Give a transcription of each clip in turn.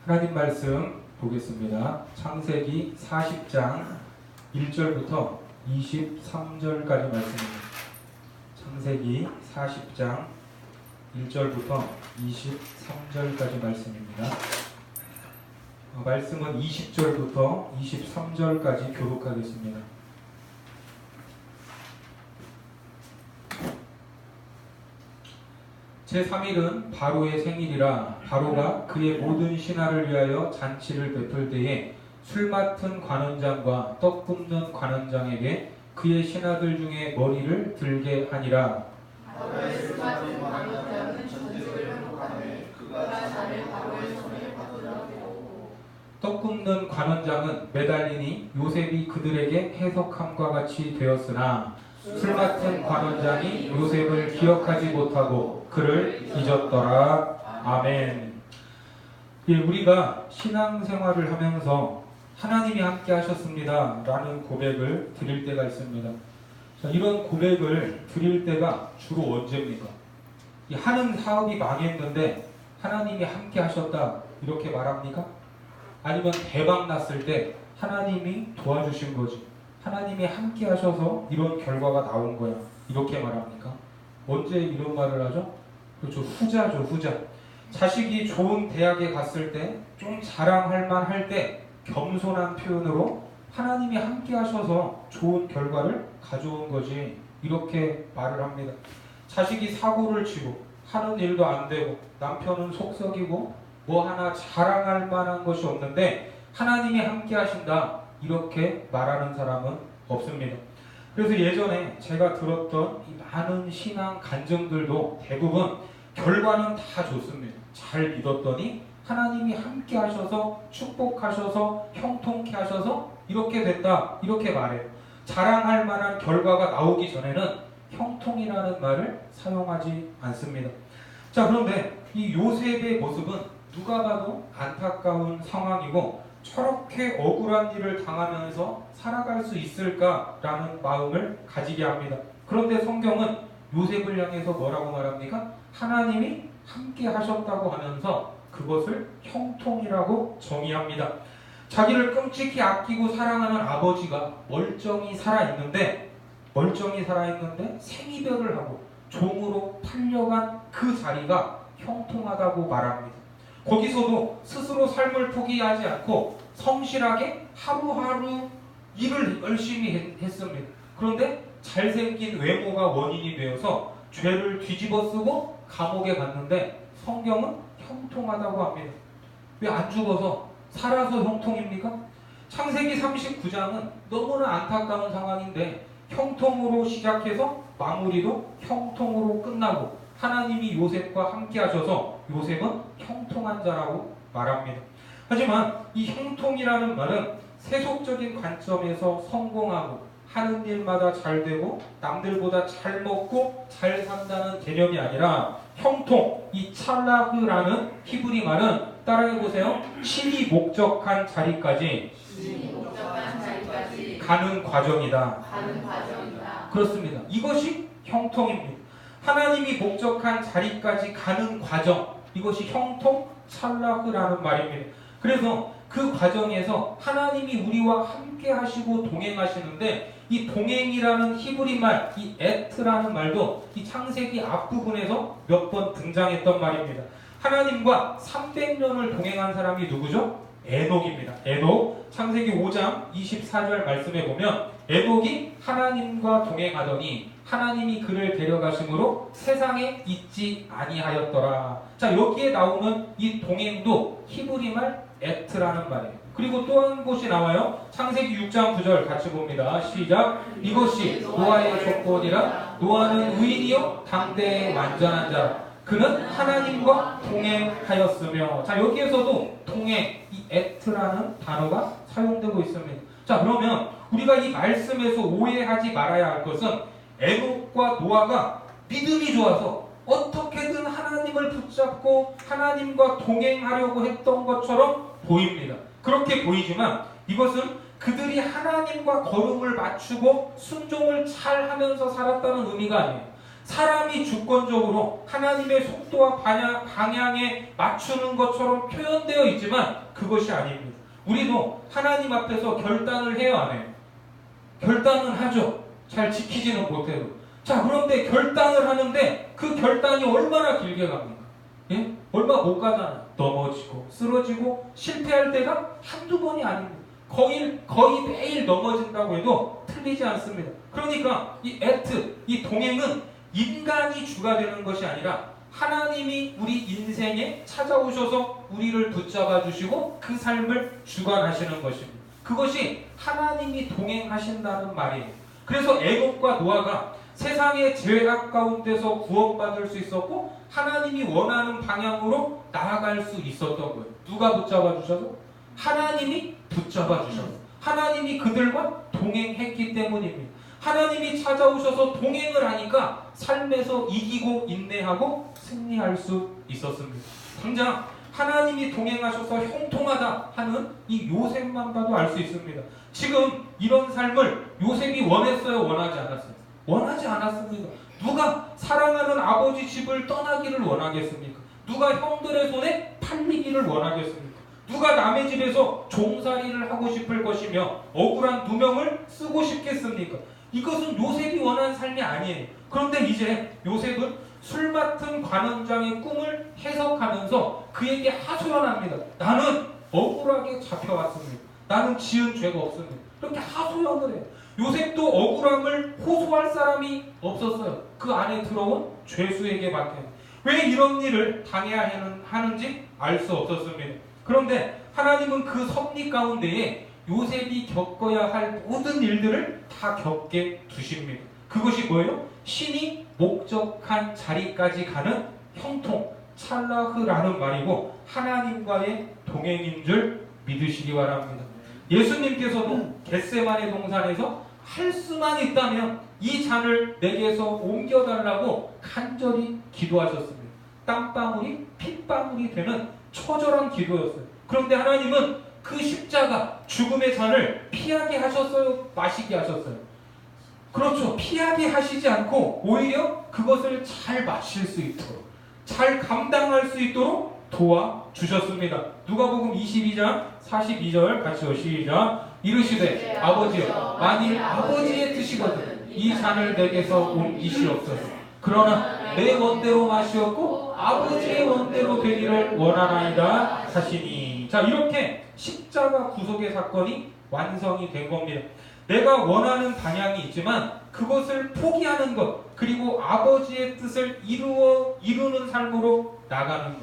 하나님 말씀 보겠습니다. 창세기 40장 1절부터 23절까지 말씀입니다. 창세기 40장 1절부터 23절까지 말씀입니다. 말씀은 20절부터 23절까지 교독하겠습니다. 제3일은 바로의 생일이라 바로가 그의 모든 신하를 위하여 잔치를 베풀 때에 술 맡은 관원장과 떡 굽는 관원장에게 그의 신하들 중에 머리를 들게 하니라. 바로의 술 맡은 관원장은 전직을 회복하매 그가 자를 바로의 손에 받들어 배우고 떡 굽는 관원장은 매달리니 요셉이 그들에게 해석함과 같이 되었으나 술 맡은 관원장이 요셉을 기억하지 못하고 그를 잊었더라. 아멘. 예, 우리가 신앙생활을 하면서 하나님이 함께 하셨습니다 라는 고백을 드릴 때가 있습니다. 자, 이런 고백을 드릴 때가 주로 언제입니까? 하는 사업이 망했는데 하나님이 함께 하셨다 이렇게 말합니까? 아니면 대박 났을 때 하나님이 도와주신 거지, 하나님이 함께 하셔서 이런 결과가 나온 거야 이렇게 말합니까? 언제 이런 말을 하죠? 그렇죠, 후자죠, 후자. 자식이 좋은 대학에 갔을 때 좀 자랑할 만할 때 겸손한 표현으로 하나님이 함께 하셔서 좋은 결과를 가져온 거지 이렇게 말을 합니다. 자식이 사고를 치고 하는 일도 안 되고 남편은 속썩이고 뭐 하나 자랑할 만한 것이 없는데 하나님이 함께 하신다 이렇게 말하는 사람은 없습니다. 그래서 예전에 제가 들었던 이 많은 신앙 간증들도 대부분 결과는 다 좋습니다. 잘 믿었더니 하나님이 함께 하셔서 축복하셔서 형통케 하셔서 이렇게 됐다 이렇게 말해요. 자랑할 만한 결과가 나오기 전에는 형통이라는 말을 사용하지 않습니다. 자, 그런데 이 요셉의 모습은 누가 봐도 안타까운 상황이고 저렇게 억울한 일을 당하면서 살아갈 수 있을까라는 마음을 가지게 합니다. 그런데 성경은 요셉을 향해서 뭐라고 말합니까? 하나님이 함께 하셨다고 하면서 그것을 형통이라고 정의합니다. 자기를 끔찍히 아끼고 사랑하는 아버지가 멀쩡히 살아있는데 생이별을 하고 종으로 팔려간 그 자리가 형통하다고 말합니다. 거기서도 스스로 삶을 포기하지 않고 성실하게 하루하루 일을 열심히 했습니다. 그런데 잘생긴 외모가 원인이 되어서 죄를 뒤집어 쓰고 감옥에 갔는데 성경은 형통하다고 합니다. 왜 안 죽어서 살아서 형통입니까? 창세기 39장은 너무나 안타까운 상황인데 형통으로 시작해서 마무리도 형통으로 끝나고 하나님이 요셉과 함께 하셔서 요셉은 형통한 자라고 말합니다. 하지만 이 형통이라는 말은 세속적인 관점에서 성공하고 하는 일마다 잘 되고 남들보다 잘 먹고 잘 산다는 개념이 아니라 형통, 이 찰라흐라는 히브리 말은 따라해보세요. 신이 목적한 자리까지 가는 과정이다. 그렇습니다. 이것이 형통입니다. 하나님이 목적한 자리까지 가는 과정, 이것이 형통 찰라흐라는 말입니다. 그래서 그 과정에서 하나님이 우리와 함께 하시고 동행하시는데 이 동행이라는 히브리 말, 이 에트라는 말도 이 창세기 앞부분에서 몇 번 등장했던 말입니다. 하나님과 300년을 동행한 사람이 누구죠? 에녹입니다. 에녹, 창세기 5장 24절 말씀에 보면 에녹이 하나님과 동행하더니 하나님이 그를 데려가심으로 세상에 있지 아니하였더라. 자, 여기에 나오는 이 동행도 히브리 말 에트라는 말이에요. 그리고 또 한 곳이 나와요. 창세기 6장 9절 같이 봅니다. 시작. 이것이 노아의 조건이라. 노아는 의인이요 당대의 완전한 자. 그는 하나님과 동행하였으며. 자, 여기에서도 동행, 이 에트라는 단어가 사용되고 있습니다. 자, 그러면 우리가 이 말씀에서 오해하지 말아야 할 것은 에녹과 노아가 믿음이 좋아서 어떻게든 하나님을 붙잡고 하나님과 동행하려고 했던 것처럼 보입니다. 그렇게 보이지만 이것은 그들이 하나님과 걸음을 맞추고 순종을 잘 하면서 살았다는 의미가 아니에요. 사람이 주권적으로 하나님의 속도와 방향에 맞추는 것처럼 표현되어 있지만 그것이 아닙니다. 우리도 하나님 앞에서 결단을 해요, 안 해요? 결단은 하죠. 잘 지키지는 못해도. 자, 그런데 결단을 하는데 그 결단이 얼마나 길게 갑니까? 예? 얼마 못 가잖아요. 넘어지고 쓰러지고 실패할 때가 한두 번이 아닙니다. 거의 매일 넘어진다고 해도 틀리지 않습니다. 그러니까 이 액트, 이 동행은 인간이 주가 되는 것이 아니라 하나님이 우리 인생에 찾아오셔서 우리를 붙잡아 주시고 그 삶을 주관하시는 것입니다. 그것이 하나님이 동행하신다는 말이에요. 그래서 애굽과 노아가 세상의 죄악 가운데서 구원받을 수 있었고 하나님이 원하는 방향으로 나아갈 수 있었던 거예요. 누가 붙잡아 주셔서? 하나님이 붙잡아 주셔서 하나님이 그들과 동행했기 때문입니다. 하나님이 찾아오셔서 동행을 하니까 삶에서 이기고 인내하고 승리할 수 있었습니다. 당장 하나님이 동행하셔서 형통하다 하는 이 요셉만 봐도 알 수 있습니다. 지금 이런 삶을 요셉이 원했어요? 원하지 않았어요? 원하지 않았습니다. 누가 사랑하는 아버지 집을 떠나기를 원하겠습니까? 누가 형들의 손에 팔리기를 원하겠습니까? 누가 남의 집에서 종살이를 하고 싶을 것이며 억울한 누명을 쓰고 싶겠습니까? 이것은 요셉이 원하는 삶이 아니에요. 그런데 이제 요셉은 술 맡은 관원장의 꿈을 해석하면서 그에게 하소연합니다. 나는 억울하게 잡혀왔습니다. 나는 지은 죄가 없습니다. 이렇게 하소연을 해요. 요셉도 억울함을 호소할 사람이 없었어요. 그 안에 들어온 죄수에게밖에. 왜 이런 일을 당해야 하는지 알 수 없었습니다. 그런데 하나님은 그 섭리 가운데에 요셉이 겪어야 할 모든 일들을 다 겪게 두십니다. 그것이 뭐예요? 신이 목적한 자리까지 가는 형통, 찰라흐라는 말이고 하나님과의 동행인 줄 믿으시기 바랍니다. 예수님께서도 겟세마네 동산에서 할 수만 있다면 이 잔을 내게서 옮겨달라고 간절히 기도하셨습니다. 땀방울이 핏방울이 되는 처절한 기도였어요. 그런데 하나님은 그 십자가, 죽음의 잔을 피하게 하셨어요? 마시게 하셨어요? 그렇죠. 피하게 하시지 않고 오히려 그것을 잘 마실 수 있도록, 잘 감당할 수 있도록 도와주셨습니다. 누가복음 22장 42절 같이요. 시작. 이르시되 아버지여, 만일 아버지의 뜻이거든 이 잔을 내게서 옮기시옵소서. 그러나 내 원대로 마시었고 아버지의 원대로 되기를 원하나이다 하시니. 자, 이렇게 십자가 구속의 사건이 완성이 된 겁니다. 내가 원하는 방향이 있지만 그것을 포기하는 것, 그리고 아버지의 뜻을 이루는 삶으로 나가는 것.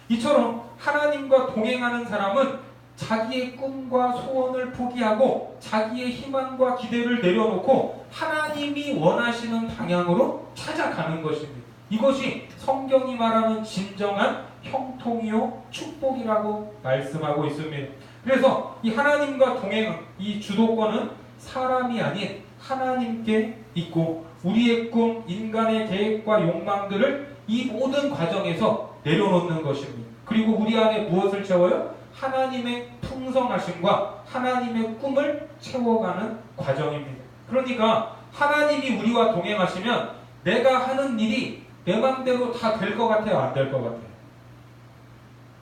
이처럼 하나님과 동행하는 사람은 자기의 꿈과 소원을 포기하고 자기의 희망과 기대를 내려놓고 하나님이 원하시는 방향으로 찾아가는 것입니다. 이것이 성경이 말하는 진정한 형통이요 축복이라고 말씀하고 있습니다. 그래서 이 하나님과 동행은, 이 주도권은 사람이 아닌 하나님께 있고 우리의 꿈, 인간의 계획과 욕망들을 이 모든 과정에서 내려놓는 것입니다. 그리고 우리 안에 무엇을 채워요? 하나님의 풍성하심과 하나님의 꿈을 채워가는 과정입니다. 그러니까 하나님이 우리와 동행하시면 내가 하는 일이 내 맘대로 다 될 것 같아요? 안 될 것 같아요?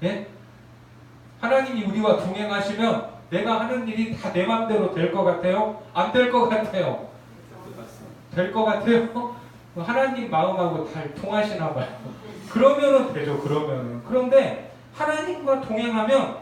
예? 하나님이 우리와 동행하시면 내가 하는 일이 다 내 맘대로 될 것 같아요? 안 될 것 같아요? 될 것 같아요? 하나님 마음하고 잘 통하시나 봐요. 그러면은 되죠. 그러면은. 그런데 하나님과 동행하면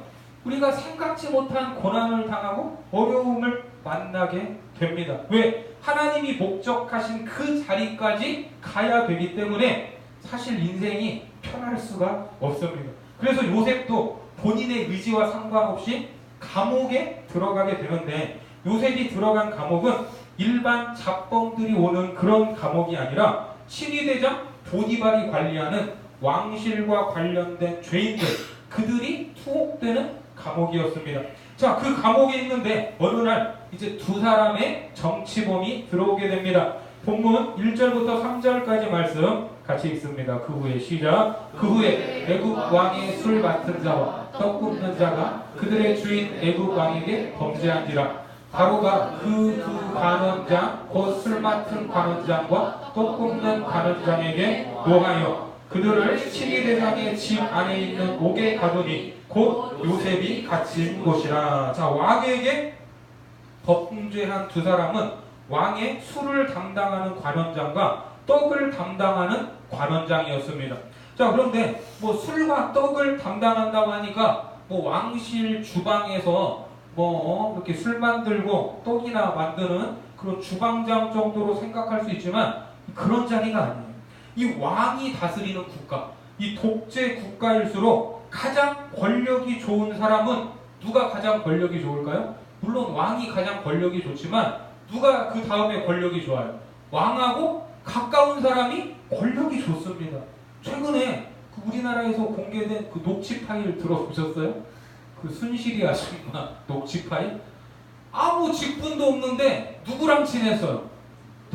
우리가 생각지 못한 고난을 당하고 어려움을 만나게 됩니다. 왜? 하나님이 목적하신 그 자리까지 가야 되기 때문에 사실 인생이 편할 수가 없습니다. 그래서 요셉도 본인의 의지와 상관없이 감옥에 들어가게 되는데, 요셉이 들어간 감옥은 일반 잡범들이 오는 그런 감옥이 아니라 시위대장 보디발이 관리하는 왕실과 관련된 죄인들, 그들이 투옥되는 감옥이었습니다. 자, 그 감옥에 있는데 어느 날 이제 두 사람의 정치범이 들어오게 됩니다. 본문 1절부터 3절까지 말씀 같이 읽습니다. 그 후에 시작. 그 후에 애굽 왕의 술 맡은 자와 떡 굽는 자가 그들의 주인 애굽 왕에게 범죄한지라. 바로가 그 두 관원장 곧 술 맡은 관원장과 떡 굽는 관원장에게 노하여 그들을 시리대장의 집 안에 있는 옥에 가두니 곧 요셉이 갇힌 곳이라. 자, 왕에게 범죄한 두 사람은 왕의 술을 담당하는 관원장과 떡을 담당하는 관원장이었습니다. 자, 그런데 뭐 술과 떡을 담당한다고 하니까 뭐 왕실 주방에서 이렇게 술 만들고 떡이나 만드는 그런 주방장 정도로 생각할 수 있지만 그런 자리가 아니에요. 이 왕이 다스리는 국가, 이 독재 국가일수록 가장 권력이 좋은 사람은 누가 가장 권력이 좋을까요? 물론 왕이 가장 권력이 좋지만 누가 그 다음에 권력이 좋아요? 왕하고 가까운 사람이 권력이 좋습니다. 최근에 그 우리나라에서 공개된 그 녹취 파일 들어보셨어요? 그 순실이 아줌마 녹취 파일? 아무 직분도 없는데 누구랑 친했어요?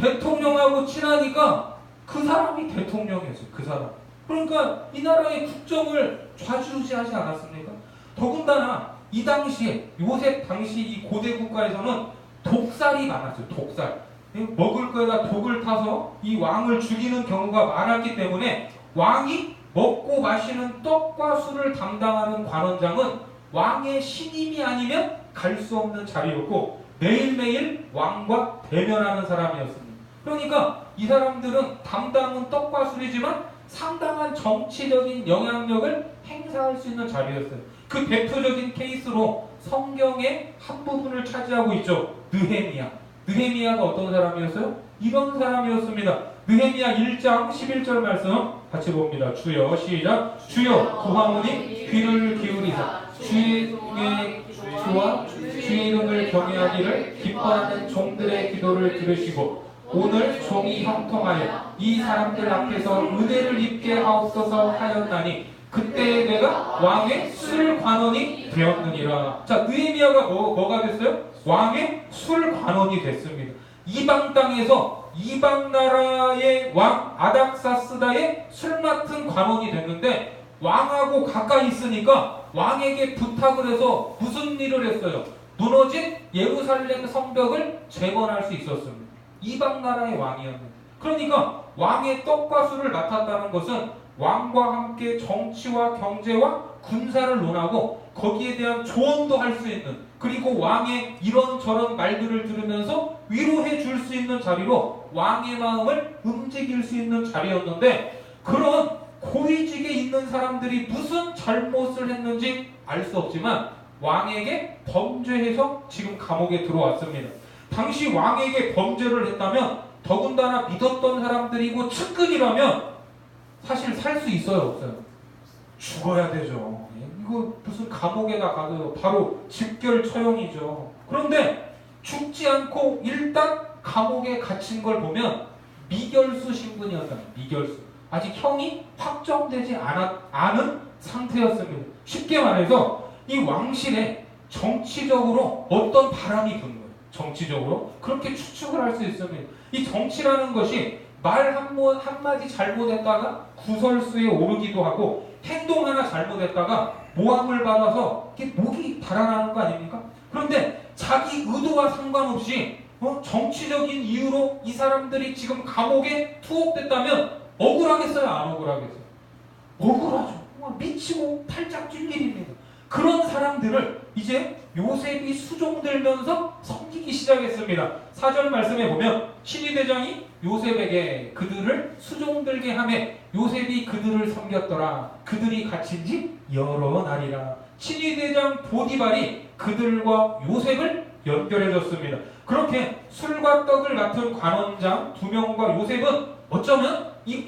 대통령하고 친하니까 그 사람이 대통령이었어요. 그 사람. 그러니까 이 나라의 국정을 좌지우지하지 않았습니까? 더군다나 이 당시에 요셉 당시 이 고대 국가에서는 독살이 많았어요. 독살. 먹을 거에다 독을 타서 이 왕을 죽이는 경우가 많았기 때문에 왕이 먹고 마시는 떡과 술을 담당하는 관원장은 왕의 신임이 아니면 갈 수 없는 자리였고 매일매일 왕과 대면하는 사람이었습니다. 그러니까 이 사람들은 담당은 떡과 술이지만 상당한 정치적인 영향력을 행사할 수 있는 자리였어요. 그 대표적인 케이스로 성경의 한 부분을 차지하고 있죠. 느헤미야. 느헤미야가 어떤 사람이었어요? 이런 사람이었습니다. 느헤미야 1장 11절 말씀 같이 봅니다. 주여 시작. 주여 구하오니 귀를 기울이사 주의 주와 주의 이름을 경외하기를 기뻐하는 종들의 기도를 들으시고 오늘 종이 형통하여 이 사람들 앞에서 은혜를 입게 하옵소서 하였나니 그때 내가 왕의 술 관원이 되었느니라. 자, 느헤미야가 뭐가 됐어요? 왕의 술 관원이 됐습니다. 이방 땅에서 이방 나라의 왕 아닥사스다의 술 맡은 관원이 됐는데 왕하고 가까이 있으니까 왕에게 부탁을 해서 무슨 일을 했어요? 무너진 예루살렘 성벽을 재건할 수 있었습니다. 이방 나라의 왕이었는데. 그러니까 왕의 떡과 술을 맡았다는 것은 왕과 함께 정치와 경제와 군사를 논하고 거기에 대한 조언도 할 수 있는, 그리고 왕의 이런저런 말들을 들으면서 위로해 줄 수 있는 자리로 왕의 마음을 움직일 수 있는 자리였는데, 그런 고위직에 있는 사람들이 무슨 잘못을 했는지 알 수 없지만 왕에게 범죄해서 지금 감옥에 들어왔습니다. 당시 왕에게 범죄를 했다면, 더군다나 믿었던 사람들이고 측근이라면 사실 살 수 있어요, 없어요? 죽어야 되죠. 이거 무슨 감옥에다 가도 바로 직결 처형이죠. 그런데 죽지 않고 일단 감옥에 갇힌 걸 보면 미결수 신분이었다. 미결수. 아직 형이 확정되지 않은 상태였습니다. 쉽게 말해서 이 왕실에 정치적으로 어떤 바람이 부는 거예요. 정치적으로 그렇게 추측을 할 수 있습니다. 이 정치라는 것이 말 한마디 잘못했다가 구설수에 오르기도 하고, 행동 하나 잘못했다가 모함을 받아서 목이 달아나는 거 아닙니까? 그런데 자기 의도와 상관없이 정치적인 이유로 이 사람들이 지금 감옥에 투옥됐다면 억울하겠어요? 안 억울하겠어요? 억울하죠. 미치고 팔짝 뛸 일입니다. 그런 사람들을 이제 요셉이 수종들면서 섬기기 시작했습니다. 4절 말씀에 보면 신위대장이 요셉에게 그들을 수종들게 하매 요셉이 그들을 섬겼더라. 그들이 갇힌 지 여러 날이라. 신위대장 보디발이 그들과 요셉을 연결해줬습니다. 그렇게 술과 떡을 맡은 관원장 2명과 요셉은 어쩌면 이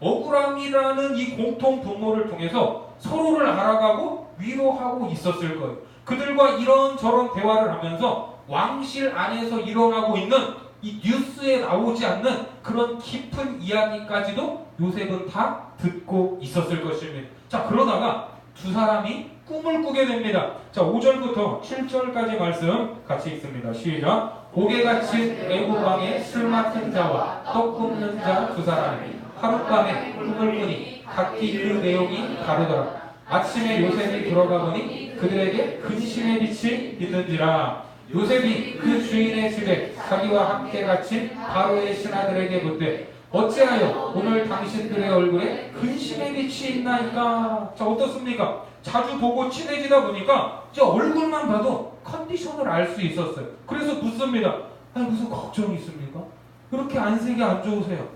억울함이라는 이 공통 분모를 통해서 서로를 알아가고 위로하고 있었을 거예요. 그들과 이런저런 대화를 하면서 왕실 안에서 일어나고 있는 이 뉴스에 나오지 않는 그런 깊은 이야기까지도 요셉은 다 듣고 있었을 것입니다. 자, 그러다가 두 사람이 꿈을 꾸게 됩니다. 자, 5절부터 7절까지 말씀 같이 읽습니다. 시작. 옥에 갇힌 애굽 왕의 술 맡은 자와 떡 굽는 자 두 사람이 하룻밤에 꿈을 꾸니 각기 그 내용이 다르더라. 아침에 요셉이 들어가 보니 그들에게 근심의 빛이 있는지라. 요셉이 그 주인의 집에 자기와 함께 갇힌 바로의 신하들에게 묻되 어찌하여 오늘 당신들의 얼굴에 근심의 빛이 있나이까? 자, 어떻습니까? 자주 보고 친해지다 보니까 이제 얼굴만 봐도 컨디션을 알 수 있었어요. 그래서 묻습니다. 아니, 무슨 걱정이 있습니까? 그렇게 안색이 안 좋으세요?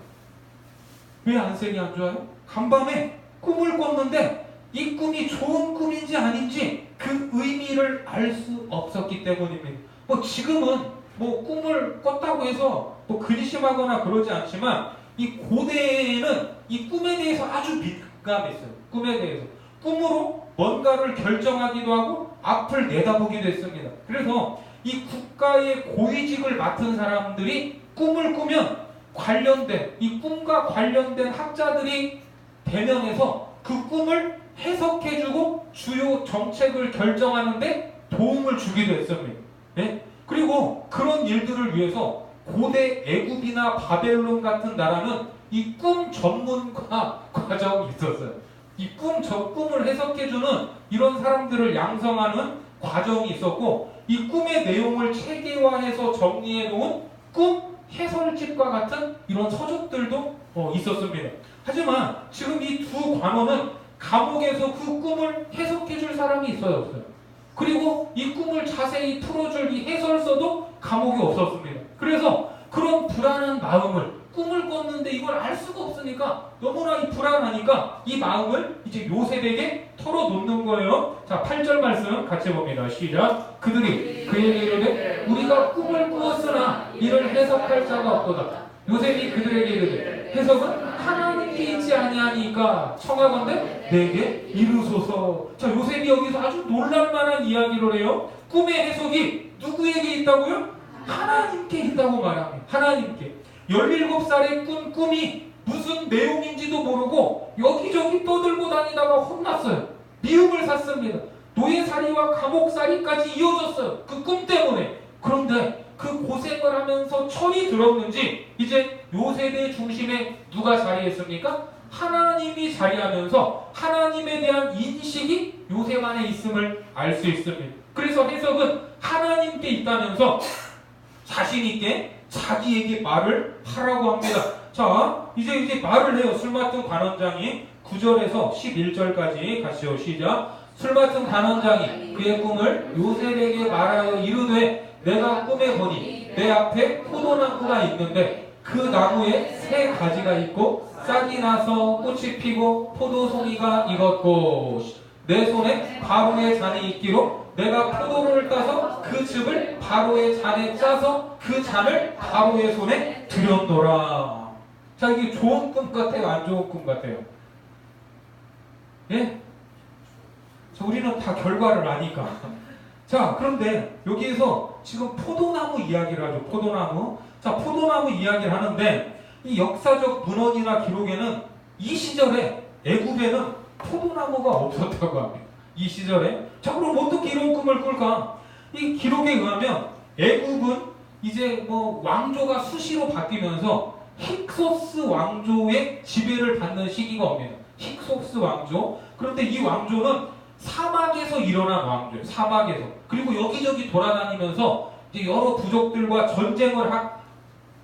왜 안색이 안 좋아요? 간밤에 꿈을 꿨는데 이 꿈이 좋은 꿈인지 아닌지 그 의미를 알 수 없었기 때문입니다. 뭐 지금은 뭐 꿈을 꿨다고 해서 뭐 근심하거나 그러지 않지만 이 고대에는 이 꿈에 대해서 아주 민감했어요. 꿈에 대해서. 꿈으로 뭔가를 결정하기도 하고 앞을 내다보기도 했습니다. 그래서 이 국가의 고위직을 맡은 사람들이 꿈을 꾸면 관련된 이 꿈과 관련된 학자들이 대면해서 그 꿈을 해석해주고 주요 정책을 결정하는데 도움을 주기도 했습니다. 네? 그리고 그런 일들을 위해서 고대 애굽이나 바벨론 같은 나라는 이 꿈 전문가 과정이 있었어요. 이 꿈을 해석해주는 이런 사람들을 양성하는 과정이 있었고 이 꿈의 내용을 체계화해서 정리해놓은 꿈 해설집과 같은 이런 서적들도 있었습니다. 하지만 지금 이 두 관원은 감옥에서 그 꿈을 해석해줄 사람이 있어요, 없어요? 그리고 이 꿈을 자세히 풀어줄 이 해설서도 감옥에 없었습니다. 그래서 그런 불안한 마음을 꿈을 꿨는데 이걸 알 수가 없으니까 너무나 불안하니까 이 마음을 이제 요셉에게 털어놓는 거예요. 자, 8절 말씀 같이 봅니다. 시작. 그들이 그에게 이르되 우리가 꿈을 꾸었으나 이를 해석할 자가 없도다. 요셉이 그들에게 이르되 해석은 하나님께 있지 아니하니까 청하건대 내게 이르소서. 자, 요셉이 여기서 아주 놀랄만한 이야기를 해요. 꿈의 해석이 누구에게 있다고요? 하나님께 있다고 말합니다. 하나님께. 17살에 꾼 꿈이 무슨 내용인지도 모르고 여기저기 떠들고 다니다가 혼났어요. 미움을 샀습니다. 노예살이와 감옥살이까지 이어졌어요. 그 꿈 때문에. 그런데 그 고생을 하면서 철이 들었는지 이제 요셉의 중심에 누가 자리했습니까? 하나님이 자리하면서 하나님에 대한 인식이 요셉 안에 있음을 알 수 있습니다. 그래서 해석은 하나님께 있다면서 자신 있게 자기에게 말을 하라고 합니다. 자, 이제 말을 해요. 술 맡은 관원장이 9절에서 11절까지 가시오. 시작. 술 맡은 관원장이 그의 꿈을 요셉에게 말하여 이르되 내가 꿈에 보니 내 앞에 포도나무가 있는데 그 나무에 세 가지가 있고 싹이 나서 꽃이 피고 포도송이가 익었고 내 손에 바로의 잔이 있기로 내가 포도를 따서 그 즙을 바로의 잔에 짜서 그 잔을 바로의 손에 들였노라. 자, 이게 좋은 꿈 같아요? 안 좋은 꿈 같아요? 예? 자, 우리는 다 결과를 아니까. 자, 그런데 여기에서 지금 포도나무 이야기를 하죠. 포도나무. 자, 포도나무 이야기를 하는데 이 역사적 문헌이나 기록에는 이 시절에 애굽에는 포도나무가 없었다고 합니다. 이 시절에. 자, 그럼 어떻게 이런 꿈을 꿀까? 이 기록에 의하면 애굽은 이제 뭐 왕조가 수시로 바뀌면서 힉소스 왕조의 지배를 받는 시기가 옵니다. 힉소스 왕조. 그런데 이 왕조는 사막에서 일어난 왕조예요. 사막에서. 그리고 여기저기 돌아다니면서 이제 여러 부족들과 전쟁을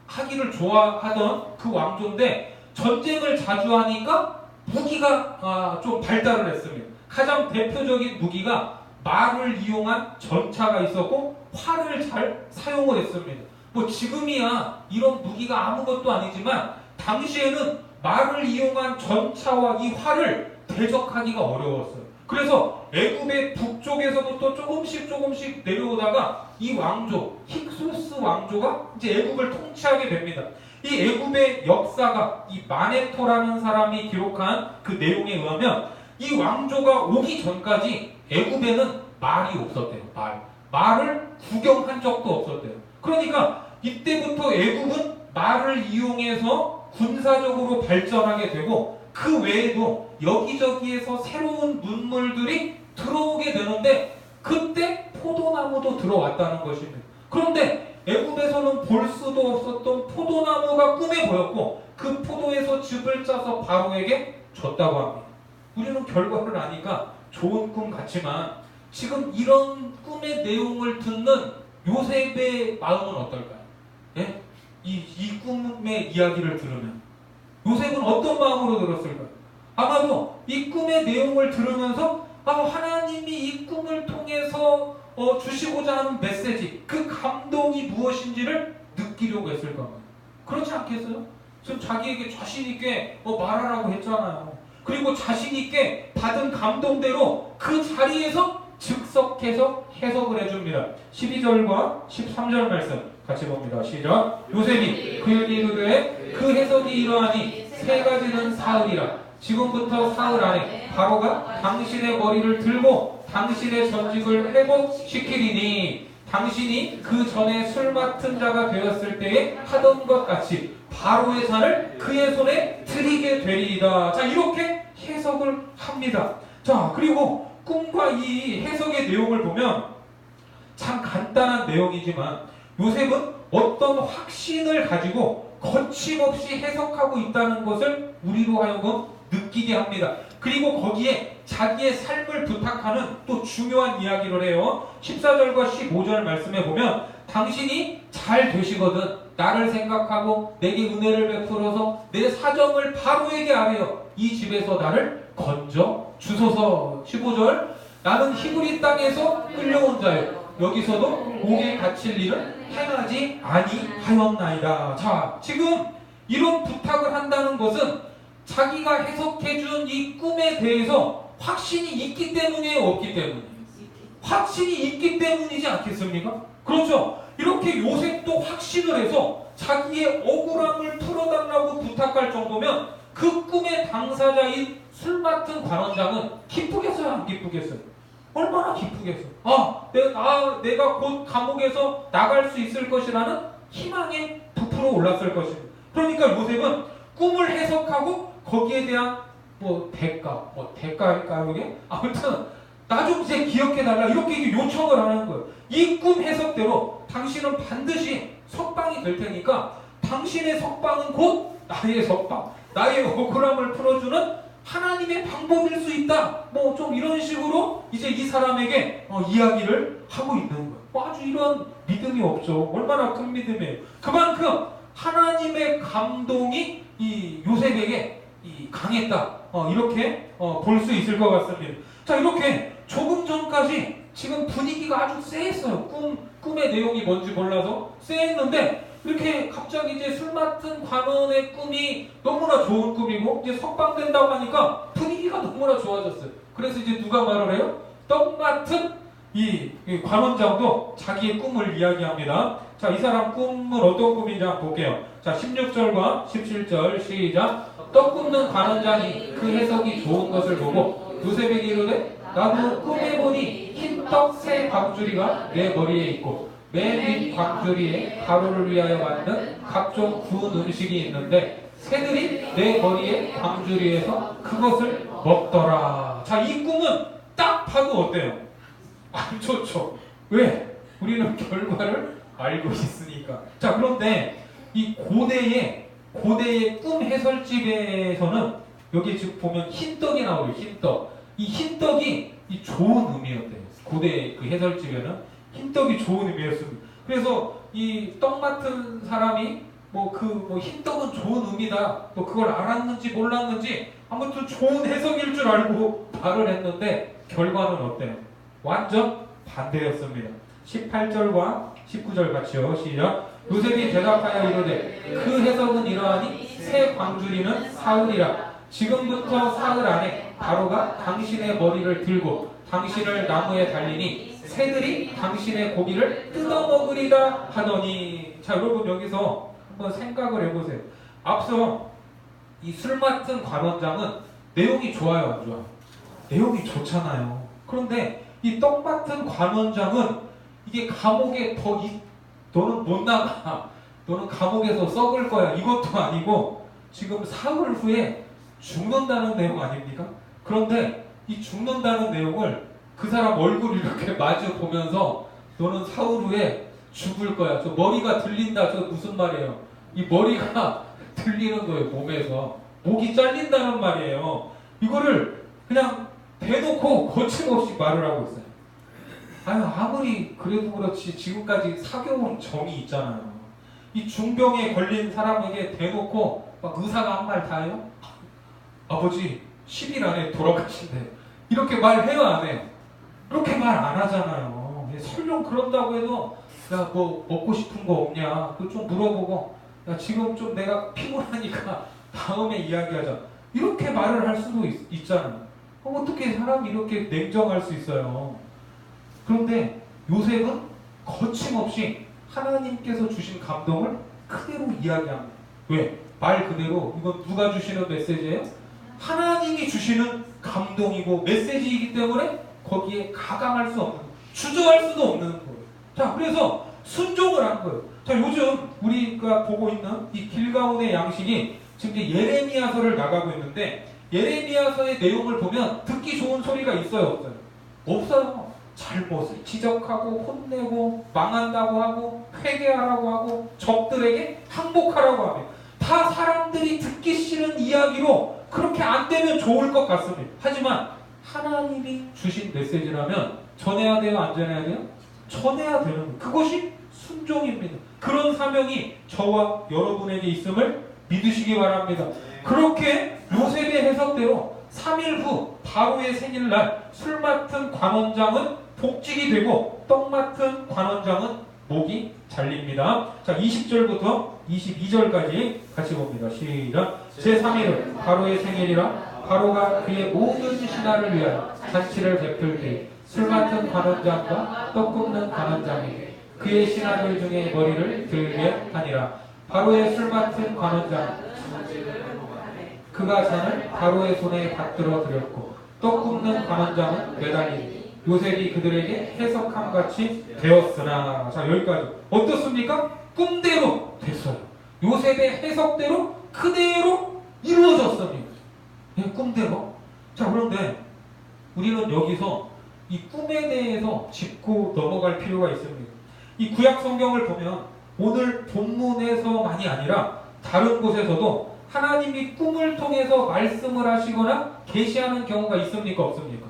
하기를 좋아하던 그 왕조인데 전쟁을 자주 하니까 무기가 좀 발달을 했습니다. 가장 대표적인 무기가 말을 이용한 전차가 있었고 활을 잘 사용을 했습니다. 뭐 지금이야 이런 무기가 아무것도 아니지만 당시에는 말을 이용한 전차와 이 활을 대적하기가 어려웠어요. 그래서 애굽의 북쪽에서부터 조금씩 내려오다가 이 왕조, 힉소스 왕조가 이제 애굽을 통치하게 됩니다. 이 애굽의 역사가 이 마네토라는 사람이 기록한 그 내용에 의하면 이 왕조가 오기 전까지 애굽에는 말이 없었대요. 말을 구경한 적도 없었대요. 그러니까 이때부터 애굽은 말을 이용해서 군사적으로 발전하게 되고 그 외에도 여기저기에서 새로운 문물들이 들어오게 되는데 그때 포도나무도 들어왔다는 것입니다. 그런데 애굽에서는 볼 수도 없었던 포도나무가 꿈에 보였고 그 포도에서 즙을 짜서 바로에게 줬다고 합니다. 우리는 결과를 아니까 좋은 꿈 같지만 지금 이런 꿈의 내용을 듣는 요셉의 마음은 어떨까요? 예? 이 꿈의 이야기를 들으면 요셉은 어떤 마음으로 들었을까요? 아마도 이 꿈의 내용을 들으면서 하나님이 이 꿈을 통해서 주시고자 하는 메시지, 그 감동이 무엇인지를 느끼려고 했을 겁니다. 그렇지 않겠어요? 지금 자기에게 자신있게 말하라고 했잖아요. 그리고 자신있게 받은 감동대로 그 자리에서 즉석해서 해석을 해줍니다. 12절과 13절 말씀 같이 봅니다. 시작. 요셉이 그에게 이르되 그 해석이 이러하니 세 가지는 사흘이라. 지금부터 사흘 안에 바로가 당신의 머리를 들고 당신의 전직을 회복시키리니 당신이 그 전에 술 맡은 자가 되었을 때에 하던 것 같이 바로의 잔을 그의 손에 드리게 되리이다. 자, 이렇게 해석을 합니다. 자, 그리고 꿈과 이 해석의 내용을 보면 참 간단한 내용이지만 요셉은 어떤 확신을 가지고 거침없이 해석하고 있다는 것을 우리로 하여금 느끼게 합니다. 그리고 거기에 자기의 삶을 부탁하는 또 중요한 이야기를 해요. 14절과 15절 말씀에 보면 당신이 잘 되시거든 나를 생각하고 내게 은혜를 베풀어서 내 사정을 바로에게 아뢰어 이 집에서 나를 건져 주소서. 15절 나는 히브리 땅에서 끌려온 자요 여기서도 목에 갇힐 일은 행하지 아니하였나이다. 자, 지금 이런 부탁을 한다는 것은 자기가 해석해준 이 꿈에 대해서 확신이 있기 때문이에요, 없기 때문이에요? 확신이 있기 때문이지 않겠습니까? 그렇죠. 이렇게 요셉도 확신을 해서 자기의 억울함을 풀어달라고 부탁할 정도면 그 꿈의 당사자인 술 맡은 관원장은 기쁘겠어요, 안 기쁘겠어요? 얼마나 기쁘겠어. 내가 곧 감옥에서 나갈 수 있을 것이라는 희망에 부풀어 올랐을 것입니다. 그러니까 요셉은 꿈을 해석하고 거기에 대한 대가일까요 이게? 아무튼 나 좀 이제 기억해달라 이렇게 요청을 하는 거예요. 이 꿈 해석대로 당신은 반드시 석방이 될 테니까 당신의 석방은 곧 나의 석방, 나의 억울함을 풀어주는 하나님의 방법일 수 있다. 좀 이런 식으로 이제 이 사람에게 이야기를 하고 있는 거예요. 아주 이런 믿음이 없죠. 얼마나 큰 믿음이에요. 그만큼 하나님의 감동이 이 요셉에게 강했다. 이렇게 볼 수 있을 것 같습니다. 자, 이렇게 조금 전까지 지금 분위기가 아주 쎄했어요. 꿈의 내용이 뭔지 몰라서 쎄했는데 이렇게 갑자기 이제 술 맡은 관원의 꿈이 너무나 좋은 꿈이고 이제 석방된다고 하니까 분위기가 너무나 좋아졌어요. 그래서 이제 누가 말을 해요? 떡 맡은 이 관원장도 자기의 꿈을 이야기합니다. 자, 이 사람 꿈은 어떤 꿈인지 한번 볼게요. 자, 16절과 17절 시작. 떡 굽는 관원장이 그 해석이 좋은 것을 보고 요셉에게 이르되 나도 꿈에 보니 흰 떡 세 광주리가 내 머리에 있고 맨 윗 광주리에 가루를 위하여 만든 각종 구운 음식이 있는데 새들이 내 머리에 광주리에서 그것을 먹더라. 자, 이 꿈은 딱 봐도 어때요? 안 좋죠. 왜? 우리는 결과를 알고 있으니까. 자, 그런데 이 고대의 꿈 해설집에서는 여기 지금 보면 흰떡이 나오죠. 흰떡. 이 흰떡이 이 좋은 의미였대요. 고대 그 해설집에는 흰떡이 좋은 의미였습니다. 그래서 이 떡 맡은 사람이 흰떡은 좋은 의미다. 그걸 알았는지 몰랐는지 아무튼 좋은 해석일 줄 알고 말을 했는데 결과는 어때요? 완전 반대였습니다. 18절과 19절 같이요. 시작. 요셉이 대답하여 이르되 그 해석은 이러하니 새 광주리는 사흘이라. 지금부터 사흘 안에 바로가 당신의 머리를 들고 당신을 나무에 달리니 새들이 당신의 고기를 뜯어먹으리다 하더니. 자, 여러분 여기서 한번 생각을 해보세요. 앞서 이 술 맡은 관원장은 내용이 좋아요, 안 좋아요? 내용이 좋잖아요. 그런데 이 떡 맡은 관원장은 이게 감옥에 너는 못 나가. 너는 감옥에서 썩을 거야. 이것도 아니고 지금 사흘 후에 죽는다는 내용 아닙니까? 그런데 이 죽는다는 내용을 그 사람 얼굴 이렇게 마주 보면서 너는 사흘 후에 죽을 거야. 저 머리가 들린다. 저 무슨 말이에요? 이 머리가 들리는 거예요. 몸에서. 목이 잘린다는 말이에요. 이거를 그냥 대놓고 거침없이 말을 하고 있어요. 아유, 아무리 그래도 그렇지 지금까지 사교온 정이 있잖아요. 이 중병에 걸린 사람에게 대놓고 막 의사가 한 말 다 해요? 아버지 10일 안에 돌아가신대. 이렇게 말해요, 안 해요? 그렇게 말 안 하잖아요. 설령 그런다고 해도 야, 뭐 먹고 싶은 거 없냐? 그거 좀 물어보고 야, 지금 좀 내가 피곤하니까 다음에 이야기하자. 이렇게 말을 할 수도 있잖아요. 어떻게 사람이 이렇게 냉정할 수 있어요? 그런데 요셉은 거침없이 하나님께서 주신 감동을 그대로 이야기합니다. 왜? 말 그대로 이건 누가 주시는 메시지예요? 하나님이 주시는 감동이고 메시지이기 때문에 거기에 가감할 수 없는, 주저할 수도 없는 거예요. 자, 그래서 순종을 한 거예요. 자, 요즘 우리가 보고 있는 이 길가온의 양식이 지금 이제 예레미야서를 나가고 있는데 예레미야서의 내용을 보면 듣기 좋은 소리가 있어요, 없어요? 없어요. 잘못을 지적하고 혼내고 망한다고 하고 회개하라고 하고 적들에게 항복하라고 하며 다 사람들이 듣기 싫은 이야기로 그렇게 안 되면 좋을 것 같습니다. 하지만 하나님이 주신 메시지라면 전해야 돼요? 안 전해야 돼요? 전해야 되는 거예요. 그것이 순종입니다. 그런 사명이 저와 여러분에게 있음을 믿으시기 바랍니다. 그렇게 요셉의 해석대로 3일 후 바로의 생일날 술 맡은 관원장은 복직이 되고 떡 맡은 관원장은 목이 잘립니다. 자, 20절부터 22절까지 같이 봅니다. 시작. 제3일은 바로의 생일이라 바로가 그의 모든 신하를 위하여 잔치를 베풀 때 술 맡은 관원장과 떡 굽는 관원장에게 그의 신하들 중에 머리를 들게 하니라. 바로의 술 맡은 관원장 그가 잔을 바로의 손에 받들어 드렸고 떡 굽는 관원장은 매달리니 요셉이 그들에게 해석함 같이 되었으나. 자, 여기까지 어떻습니까? 꿈대로 됐어요. 요셉의 해석대로 그대로 이루어졌습니다. 예, 꿈대로. 자, 그런데 우리는 여기서 이 꿈에 대해서 짚고 넘어갈 필요가 있습니다. 이 구약 성경을 보면 오늘 본문에서만이 아니라 다른 곳에서도 하나님이 꿈을 통해서 말씀을 하시거나 계시하는 경우가 있습니까? 없습니까?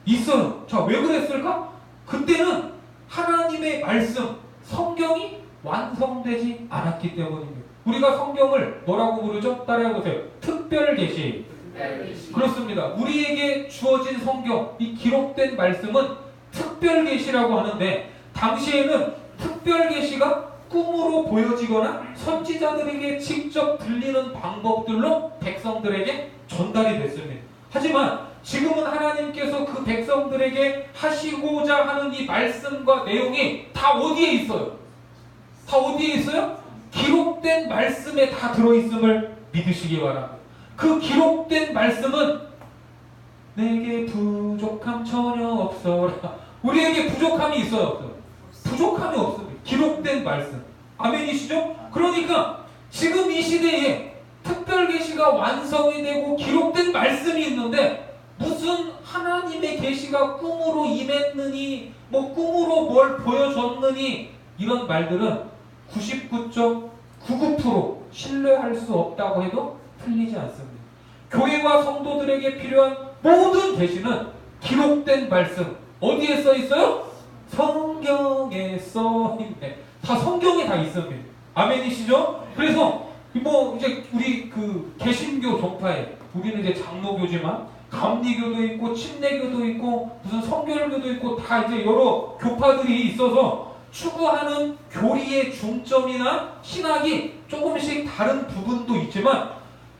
있어요. 자, 왜 그랬을까? 그때는 하나님의 말씀, 성경이 완성되지 않았기 때문입니다. 우리가 성경을 뭐라고 부르죠? 따라해보세요. 특별 계시. 그렇습니다. 우리에게 주어진 성경, 이 기록된 말씀은 특별 계시라고 하는데 당시에는 특별 계시가 꿈으로 보여지거나 선지자들에게 직접 들리는 방법들로 백성들에게 전달이 됐습니다. 하지만 지금은 하나님께서 그 백성들에게 하시고자 하는 이 말씀과 내용이 다 어디에 있어요? 다 어디에 있어요? 기록된 말씀에 다 들어있음을 믿으시기 바랍니다. 그 기록된 말씀은 내게 부족함 전혀 없어라. 우리에게 부족함이 있어요, 없어요? 부족함이 없습니다. 기록된 말씀. 아멘이시죠? 그러니까 지금 이 시대에 특별 계시가 완성이 되고 기록된 말씀이 있는데 무슨 하나님의 계시가 꿈으로 임했느니 뭐 꿈으로 뭘 보여줬느니 이런 말들은 99.99% 신뢰할 수 없다고 해도 틀리지 않습니다. 교회와 성도들에게 필요한 모든 계시는 기록된 말씀 어디에 써 있어요? 성경에 써 있네. 다 성경에 다 있습니다. 아멘이시죠? 그래서 뭐 이제 우리 그 개신교 종파에 우리는 이제 장로교지만 감리교도 있고 침례교도 있고 무슨 성결교도 있고 다 이제 여러 교파들이 있어서 추구하는 교리의 중점이나 신학이 조금씩 다른 부분도 있지만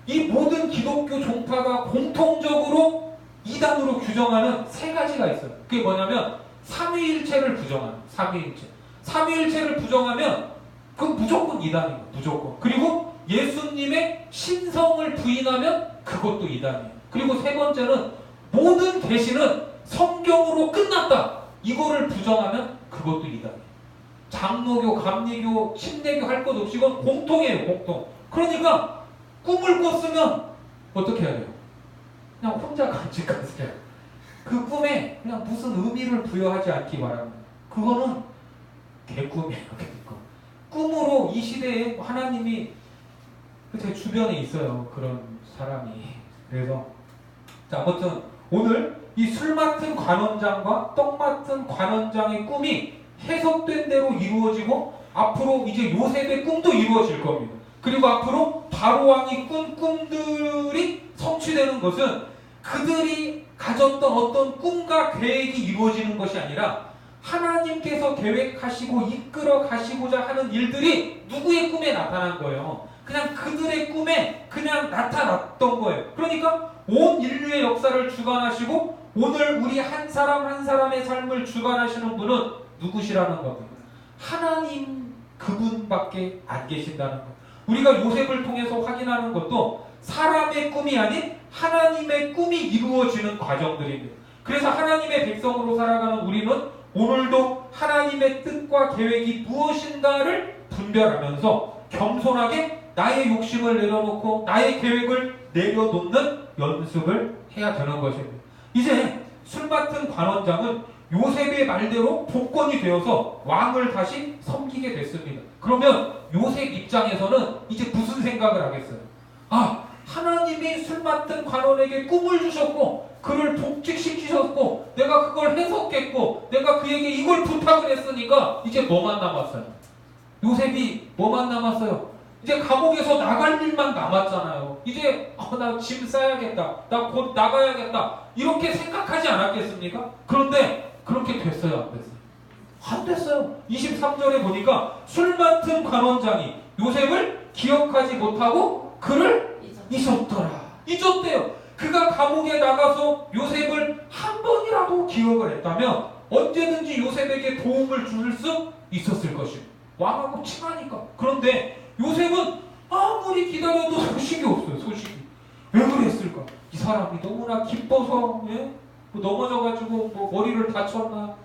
이 모든 기독교 종파가 공통적으로 이단으로 규정하는 세 가지가 있어요. 그게 뭐냐면 삼위일체를 부정하는 삼위일체. 삼위일체를 부정하면 그건 무조건 이단이에요. 무조건. 그리고 예수님의 신성을 부인하면 그것도 이단이에요. 그리고 세 번째는 모든 계시는 성경으로 끝났다. 이거를 부정하면 그것도 이단이에요. 장로교, 감리교, 침례교 할 것 없이 이건 공통이에요. 공통. 그러니까 꿈을 꿨으면 어떻게 해야 돼요? 그냥 혼자 간직하세요. 그 꿈에 그냥 무슨 의미를 부여하지 않기 바랍니다. 그거는 개꿈이에요. 개꿈. 꿈으로 이 시대에 하나님이 제 주변에 있어요. 그런 사람이. 그래서 자, 아무튼 오늘 이 술 맡은 관원장과 떡 맡은 관원장의 꿈이 해석된 대로 이루어지고 앞으로 이제 요셉의 꿈도 이루어질 겁니다. 그리고 앞으로 바로 왕이 꾼 꿈들이 성취되는 것은 그들이 가졌던 어떤 꿈과 계획이 이루어지는 것이 아니라 하나님께서 계획하시고 이끌어 가시고자 하는 일들이 누구의 꿈에 나타난 거예요. 그냥 그들의 꿈에 그냥 나타났던 거예요. 그러니까 온 인류의 역사를 주관하시고 오늘 우리 한 사람 한 사람의 삶을 주관하시는 분은 누구시라는 겁니다. 하나님 그분밖에 안 계신다는 것. 우리가 요셉을 통해서 확인하는 것도 사람의 꿈이 아닌 하나님의 꿈이 이루어지는 과정들입니다. 그래서 하나님의 백성으로 살아가는 우리는 오늘도 하나님의 뜻과 계획이 무엇인가를 분별하면서 겸손하게 나의 욕심을 내려놓고 나의 계획을 내려놓는 연습을 해야 되는 것입니다. 이제 술 맡은 관원장은 요셉의 말대로 복권이 되어서 왕을 다시 섬기게 됐습니다. 그러면 요셉 입장에서는 이제 무슨 생각을 하겠어요? 하나님이 술 맡은 관원에게 꿈을 주셨고 그를 복직시키셨고 내가 그걸 해석했고 내가 그에게 이걸 부탁을 했으니까 이제 뭐만 남았어요? 요셉이 뭐만 남았어요? 이제 감옥에서 나갈 일만 남았잖아요. 이제 나 짐 싸야겠다. 나 곧 나가야겠다. 이렇게 생각하지 않았겠습니까? 그런데 그렇게 됐어요? 안 됐어요? 안 됐어요. 23절에 보니까 술 맡은 관원장이 요셉을 기억하지 못하고 그를 잊었대요. 그가 감옥에 나가서 요셉을 한 번이라도 기억을 했다면 언제든지 요셉에게 도움을 줄 수 있었을 것입니다. 왕하고 친하니까. 그런데 요셉은 아무리 기다려도 소식이 없어요. 소식이. 왜 그랬을까? 이 사람이 너무나 기뻐서 넘어져가지고 머리를 다쳤나?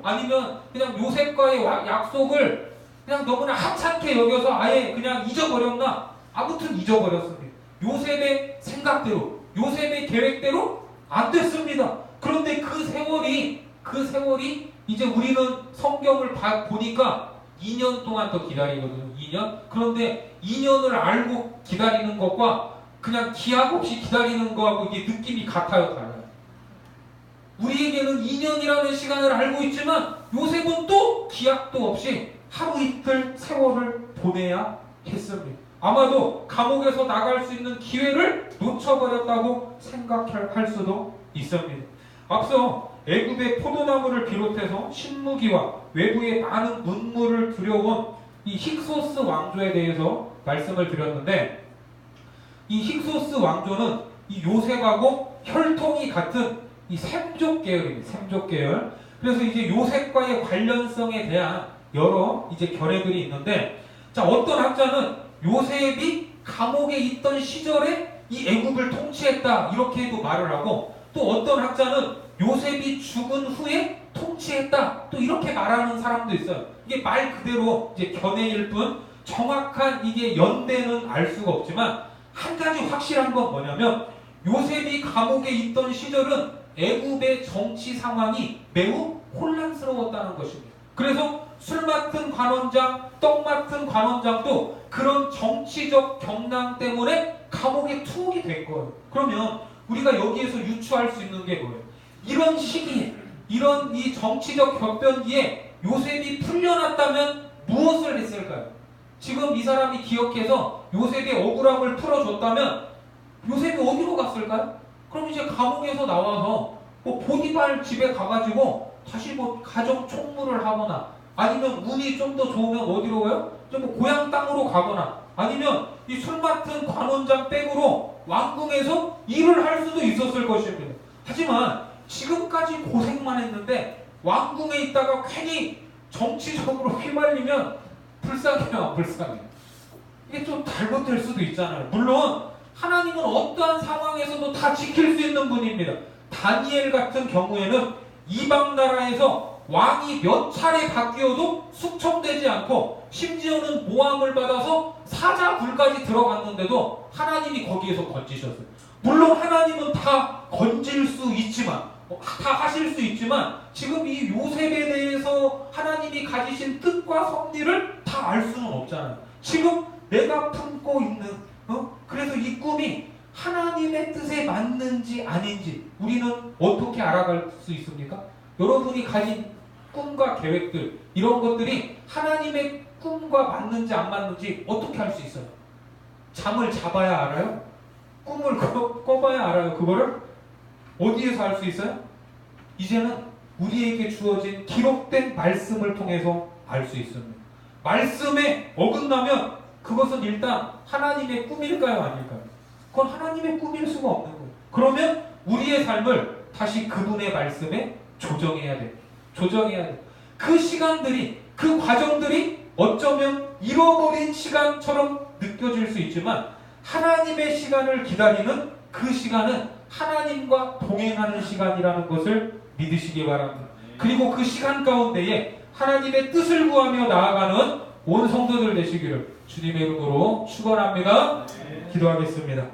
아니면 그냥 요셉과의 약속을 그냥 너무나 하찮게 여겨서 아예 그냥 잊어버렸나? 아무튼 잊어버렸습니다. 요셉의 생각대로, 요셉의 계획대로 안 됐습니다. 그런데 그 세월이 이제 우리는 성경을 보니까 2년 동안 더 기다리거든요. 2년? 그런데 2년을 알고 기다리는 것과 그냥 기약 없이 기다리는 거하고 이게 느낌이 같아요, 달라요. 우리에게는 2년이라는 시간을 알고 있지만 요셉은 또 기약도 없이 하루 이틀 세월을 보내야 했습니다. 아마도 감옥에서 나갈 수 있는 기회를 놓쳐버렸다고 생각할 수도 있습니다. 앞서 애굽의 포도나무를 비롯해서 신무기와 외부의 많은 문물을 들여온 이 힉소스 왕조에 대해서 말씀을 드렸는데 이 힉소스 왕조는 이 요셉하고 혈통이 같은 이 셈족 계열입니다. 셈족 계열. 그래서 이제 요셉과의 관련성에 대한 여러 이제 결례들이 있는데 자, 어떤 학자는 요셉이 감옥에 있던 시절에 이 애굽을 통치했다 이렇게도 말을 하고 또 어떤 학자는 요셉이 죽은 후에 통치했다 또 이렇게 말하는 사람도 있어요. 이게 말 그대로 이제 견해일 뿐 정확한 이게 연대는 알 수가 없지만 한 가지 확실한 건 뭐냐면 요셉이 감옥에 있던 시절은 애굽의 정치 상황이 매우 혼란스러웠다는 것입니다. 그래서 술 맡은 관원장, 떡 맡은 관원장도 그런 정치적 경랑 때문에 감옥에 투옥이 된 거예요. 그러면 우리가 여기에서 유추할 수 있는 게 뭐예요? 이런 시기에, 이런 이 정치적 격변기에 요셉이 풀려났다면 무엇을 했을까요? 지금 이 사람이 기억해서 요셉의 억울함을 풀어줬다면 요셉이 어디로 갔을까요? 그럼 이제 감옥에서 나와서 보디발 집에 가가지고 다시 가정 총무를 하거나 아니면 운이 좀 더 좋으면 어디로 가요? 좀 고향 땅으로 가거나 아니면 이 술 맡은 관원장 백으로 왕궁에서 일을 할 수도 있었을 것입니다. 하지만 지금까지 고생만 했는데 왕궁에 있다가 괜히 정치적으로 휘말리면 불쌍해요, 불쌍해. 이게 좀 잘못될 수도 있잖아요. 물론 하나님은 어떠한 상황에서도 다 지킬 수 있는 분입니다. 다니엘 같은 경우에는 이방 나라에서 왕이 몇 차례 바뀌어도 숙청되지 않고 심지어는 모함을 받아서 사자굴까지 들어갔는데도 하나님이 거기에서 건지셨어요. 물론 하나님은 다 건질 수 있지만 다 하실 수 있지만 지금 이 요셉에 대해서 하나님이 가지신 뜻과 섭리를 다 알 수는 없잖아요. 지금 내가 품고 있는 그래서 이 꿈이 하나님의 뜻에 맞는지 아닌지 우리는 어떻게 알아갈 수 있습니까? 여러분이 가진 꿈과 계획들 이런 것들이 하나님의 꿈과 맞는지 안 맞는지 어떻게 알 수 있어요? 잠을 잡아야 알아요? 꿈을 꿔봐야 알아요? 그거를? 어디에서 알 수 있어요? 이제는 우리에게 주어진 기록된 말씀을 통해서 알 수 있습니다. 말씀에 어긋나면 그것은 일단 하나님의 꿈일까요? 아닐까요? 그건 하나님의 꿈일 수가 없는 거예요. 그러면 우리의 삶을 다시 그분의 말씀에 조정해야 돼. 조정해야 돼. 그 시간들이, 그 과정들이 어쩌면 잃어버린 시간처럼 느껴질 수 있지만 하나님의 시간을 기다리는 그 시간은 하나님과 동행하는 시간이라는 것을 믿으시기 바랍니다. 그리고 그 시간 가운데에 하나님의 뜻을 구하며 나아가는 온 성도들 되시기를 주님의 이름으로 축원합니다. 기도하겠습니다.